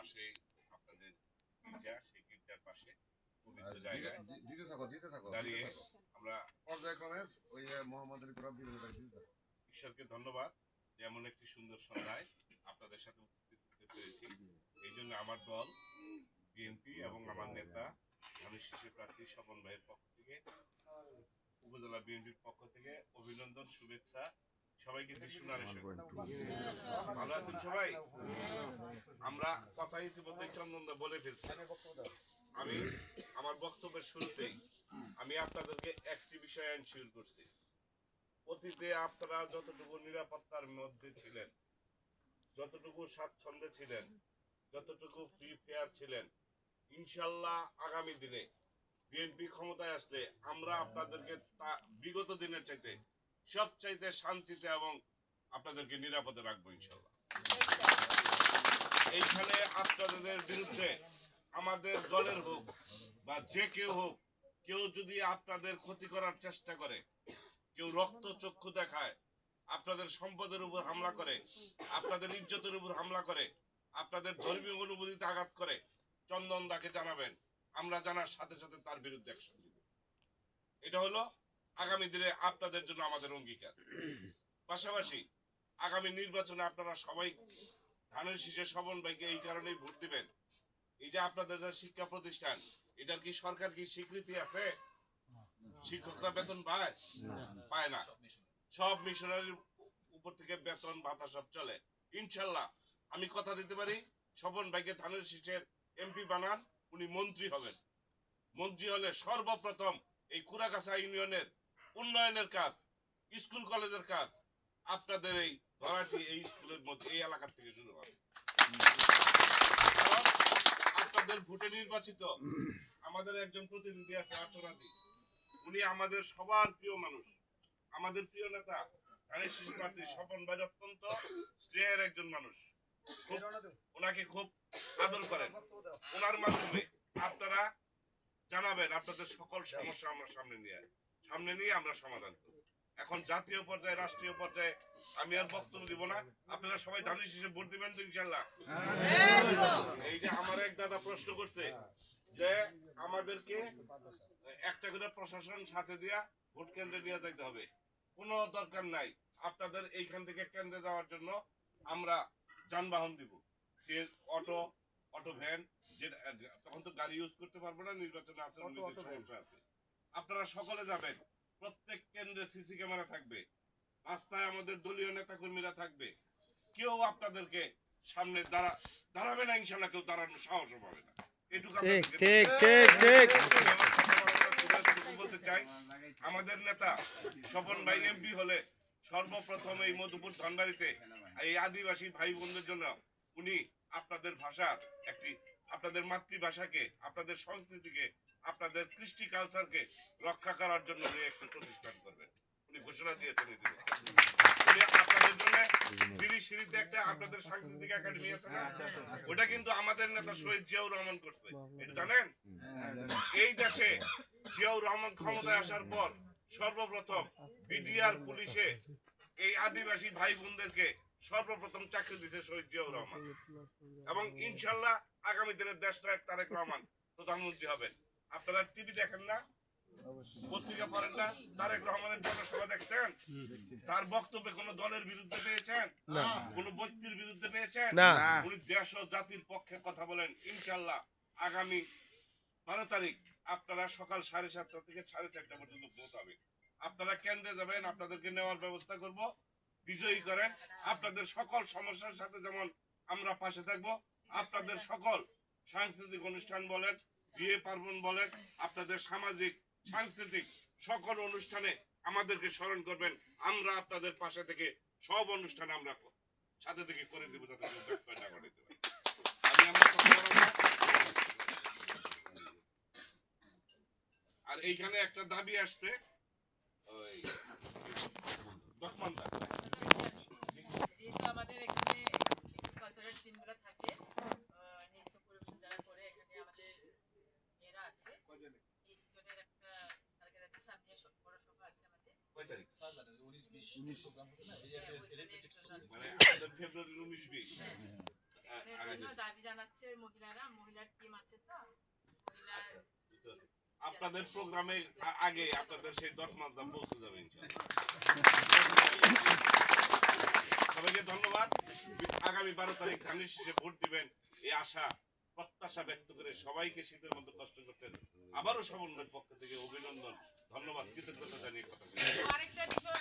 পাশে আপনাদের গির্জা, সেই গির্জার পাশে পবিত্র জায়গায় দাঁড়িয়ে আমরা পর্যায়ক্রমে ওই মোহাম্মদের উপর ঈশ্বরকে ধন্যবাদ যে এমন একটি সুন্দর সন্ধ্যায় আপনাদের সাথে উপস্থিত হতে পেরেছি। এই জন্য আমার দল বিএনপি এবং আমার নেতা ধানের শীষের প্রার্থী স্বপন ভাইয়ের পক্ষ থেকে, উপজেলা বিএনপির পক্ষ থেকে অভিনন্দন, শুভেচ্ছা। সবাইকে যিশুনার ভালো আছেন সবাই? আমরা কথা ইতিমধ্যে চন্দনদা বলে ফেলছি। আমি আমার বক্তব্যের শুরুতেই আমি আপনাদেরকে একটি বিষয় এনশিওর করছি, অতীতে আপনারা যতটুকু নিরাপত্তার মধ্যে ছিলেন, যতটুকু স্বাচ্ছন্দ্যে ছিলেন, যতটুকু ফ্রি ফেয়ার ছিলেন, ইনশাল্লাহ আগামী দিনে বিএনপি ক্ষমতায় আসলে আমরা আপনাদেরকে বিগত দিনের চাইতে সবচাইতে শান্তিতে এবং আপনাদেরকে নিরাপদে রাখবো ইনশাল্লাহ। এইখানে আপনাদের বিরুদ্ধে আমাদের দলের হোক বা যে কেউ হোক, কেউ যদি আপনাদের ক্ষতি করার চেষ্টা করে, কেউ রক্ত চক্ষু দেখায়, আপনাদের সম্পদের উপর হামলা করে, আপনাদের ইজ্জতের উপর হামলা করে, আপনাদের ধর্মীয় অনুভূতিতে আঘাত করে, চন্দনদাকে জানাবেন, আমরা জানার সাথে সাথে তার বিরুদ্ধে অ্যাকশন নিব। এটা হলো আগামী দিনে আপনাদের জন্য আমাদের অঙ্গীকার। পাশাপাশি আগামী নির্বাচনে আপনারা সবাই ধানের শীষে স্বপন ভাইকে এই কারণেই ভোট দিবেন। এই যে আপনাদের যে শিক্ষা প্রতিষ্ঠান, এটার কি সরকার কি স্বীকৃতি আছে? শিক্ষকরা বেতন পায়? পায় না। সব মিশনারির উপর থেকে বেতন ভাতা সব চলে। ইনশাল্লাহ আমি কথা দিতে পারি, স্বপন ভাইকে ধানের শীষের এমপি বানান, উনি মন্ত্রী হবেন। মন্ত্রী হলে সর্বপ্রথম এই কুড়াগাছা ইউনিয়নের উন্নয়নের কাজ, স্কুল কলেজের কাজ আপনাদের এই ধরাটি এই স্কুলের মধ্যে এই এলাকা থেকে শুরু হবে। আপনাদের ভোটে নির্বাচিত আমাদের একজন প্রতিনিধি আছে আচরাদি, উনি আমাদের সবার প্রিয় মানুষ, আমাদের প্রিয় নেতা ধানের শীষ প্রার্থী স্বপন ভাই অত্যন্ত স্নেহের একজন মানুষ, ওনাকে খুব আদর করেন। ওনার মাধ্যমে আপনারা জানাবেন আপনাদের সকল সমস্যা আমরা সামনে নিয়ে আমরা সমাধান করব। এখন জাতীয় পর্যায়ে, রাষ্ট্রীয় পর্যায়ে আমি আর বক্তব্য দিব না। আপনারা সবাই ধানের শীষে ভোট দিবেন তো ইনশাল্লাহ? এই যে আমার এক দাদা প্রশ্ন করছে যে আমাদেরকে একটা করে প্রশাসন সাথে দিয়া ভোট কেন্দ্রে নিয়ে যাইতে হবে, কোনো দরকার নাই। আপনাদের এইখান থেকে কেন্দ্রে যাওয়ার জন্য আমরা যানবাহন দিব, অটো ভ্যান, যেটা তখন তো গাড়ি ইউজ করতে পারবো না, নির্বাচনে আচরণবিধির সমস্যা আছে। আপনারা সকলে যাবেন, প্রত্যেক কেন্দ্রে সিসি ক্যামেরা থাকবে, রাস্তায় আমাদের দলীয় নেতা কর্মীরা থাকবে, কেউ আপনাদেরকে সামনে দাঁড়াবে না, ইনশাল্লাহ কেউ দাঁড়ানোর সাহস পাবে না। এটুকু বলতে চাই। আমাদের নেতা স্বপন ভাই এমপি হলে সর্বপ্রথম এই মধুপুর ধনবাড়িতে এই আদিবাসী ভাই বোনদের জন্য উনি আপনাদের ভাষা, আপনাদের মাতৃভাষাকে, আপনাদের সংস্কৃতিকে, আপনাদের কৃষ্টি কালচারকে রক্ষা করার জন্য উনি একটি প্রতিষ্ঠান করবেন। উনি ঘোষণা দিয়েছেন উনি আপনাদের জন্য বিরিশিরিতে একটা আপনাদের সাংস্কৃতিক একাডেমি আছে না, ওটা কিন্তু আমাদের নেতা শহীদ জিয়াউর রহমান করছে, এটা জানেন? এই দেশে জিয়াউর রহমান ক্ষমতায় আসার পর সর্বপ্রথম বিডিআর পুলিশে এই আদিবাসী ভাই বোনদেরকে সর্বপ্রথম চাকরি দিয়েছে শহীদ জিয়াউর রহমান। এবং ইনশাল্লাহ আগামী দিনের দেশনায়ক তারেক রহমান প্রধানমন্ত্রী হবেন। আপনারা টিভি দেখেন না, পত্রিকা পড়েন না, তারেক রহমানের জনসভা দেখছেন? তার বক্তব্যে কোন দলের বিরুদ্ধে পেয়েছেন? কোন ব্যক্তির বিরুদ্ধে পেয়েছেন? উনি দেশ ও জাতির পক্ষে কথা বলেন। ইনশাল্লাহ আগামী 12 তারিখ আপনারা সকাল 7:30 থেকে 4:30 পর্যন্ত ভোট হবে। আপনারা কেন্দ্রে যাবেন, আপনাদেরকে নেওয়ার ব্যবস্থা করব, বিজয়ী করেন। আপনাদের সকল সমস্যার সাথে যেমন আমরা পাশে থাকবো, আপনাদের সকল সাংস্কৃতিক অনুষ্ঠান বলেন, বিয়ে পার্বণ বলেন, আপনাদের সামাজিক সাংস্কৃতিক সকল অনুষ্ঠানে আমাদেরকে স্মরণ করবেন। আমরা আপনাদের পাশে থেকে সব অনুষ্ঠানে আমরা সাথে থেকে করে দেবো, যাতে না করে দিতে পারি। আমি আমার আর এইখানে একটা দাবি আসছে, ওই যেহেতু আমাদের এখানে কালচারাল টিমগুলো থাকে, নৃত্য পরিবেশন যারা করে, এখানে আমাদের মেয়েরা আছে 20 জনের একটা টার্গেট আছে, সামনে বড় সভা আছে আমাদের। মানে আমাদের ফেব্রুয়ারি 19-20 জন্য দাবি জানাচ্ছে মহিলার টিম আছে তো মহিলার বুঝতে পারছি। আপনাদের প্রোগ্রামে আগে আপনাদের সেই দরমাদা পৌঁছে যাবে ইনশাআল্লাহ। সবাইকে ধন্যবাদ। আগামী 12 তারিখ ধানের শীষে ভোট দিবেন এই আশা প্রত্যাশা ব্যক্ত করে সবাইকে শীতের মধ্যে কষ্ট করতেন আবারও সমন্বয়ের পক্ষ থেকে অভিনন্দন, ধন্যবাদ, কৃতজ্ঞতা জানিয়ে কথা বলছি। আরেকটা বিষয়